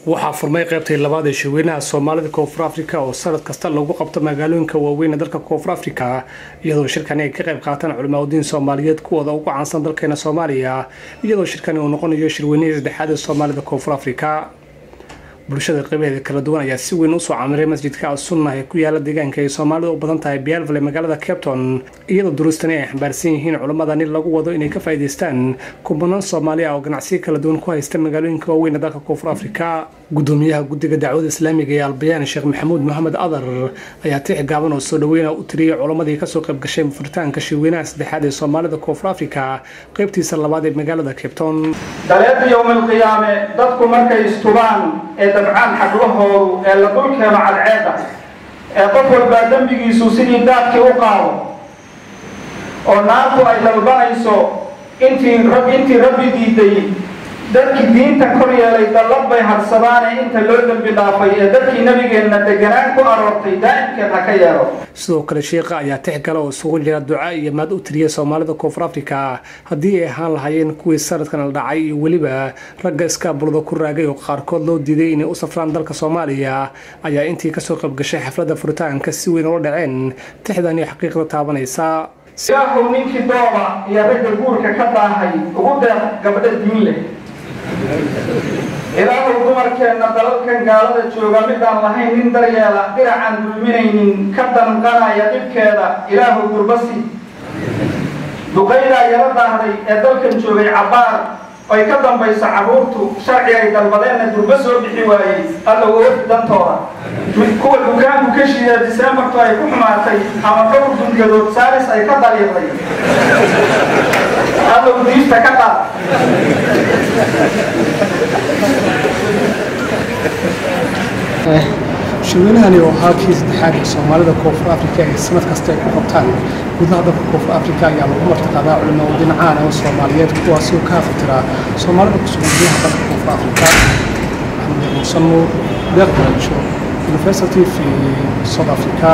waxaa furmay qaybtii labaad ee shirweynaha Soomaalida Koonfur Afrika oo sanad kasta lagu qabto magaalooyinka waaweyn ee dalka Koonfur Afrika iyadoo shirkani ay ka qayb qaataan culimada Soomaaliyeed kuwooda ugu caansan dalkeena Soomaaliya iyadoo shirkani uu noqonayo shirweynihii saddexaad ee Soomaalida Koonfur Afrika bulshada qaybaheeda kala duwan ayaa si weyn u soo camiray masjidka Al-Sunnah ee ku yaala deegaanka ay Soomaalidu u badan tahay Beerville magaalada Cape Town iyadoo duruustani ay xambaarsan yihiin culimadani lagu wado inay ka faa'iideystaan kumanaan Soomaali ah oo ganacsiyo kala duwan ku haysta magaalooyinka waaweyn ee dalka Koonfur Afrika gudoomiyaha guddiga dacwada Islaamiga ee Albayaan Sheekh Maxamuud Mohamed Adar ayaa tix gaaban oo soo dhaweynaya u tiriyay culimadii ka soo qayb gashay furitaanka shirweynaha saddexaad ee Soomaalida Koonfur Afrika qaybtiisa labaad ee magaalada Cape Town daleed yawmal qiyaame dadku markay istubaan dabcan xaqlahoodu ee la dulkeeno cadceeda ee qof walba dambigiisu sidii daadkii u qaado oo naartu ay dalbanayso intii rabbi diiday dadkii diinta kor yeelay dallad bay hadsadaan inta loo dambi dhaafay ee dadkii nabigeenna deganaan ku aroortay daa'imkeed ha ka yeelo sidoo kale sheekha ayaa tix kale oo isugu jira duca iyo maad u tiriyay Soomaalida Koonfur Afrika haddii ay ahaan lahaayeen kuwii sanadkan la dhacay iyo weliba ragga iskaabulada ku raagay oo qaarkood loo diiday inay u safraan dalka Soomaaliya ayaa intii ka soo qayb gashay xafladda furitaanka si weyn u dhaceen tixdani xaqiiqda taabanaysa ilaahu ninkii dooba iyo ragga guurka ka daahay ugu deeq gabadha diin leh ilaahu dumarkeenna dalalkan gaalada jooga midaan lahayn nin daryeela diracaan dulminaynin ka danqanaya dhibkeeda ilaahu gurbasi duqaydaa yara daahday ee dalkan joogay cabbaar ay ka dambayso carruurtu sharci ay dalbadeenna durba soo bixi waayey alla woofi dantooda kuwa dukaanku ka shiida diseembartu ay ku xumaatay ama dhowr dunyadood saaris ay ka daliiqday alla udiista ka qaad shirweynahani oo halkii saddexaad ee Soomaalida Koonfur Afrika ee sanad kasta ay ku qabtaan gudaha dalka Koonfur Afrika ayaa lagu martiqaadaa culimada dhinacaan oo Soomaaliyeed kuwaas oo ka hafitira Soomaalida ku sugan gudaha dalka Koonfur Afrika Ahmed Musanno University of South Africa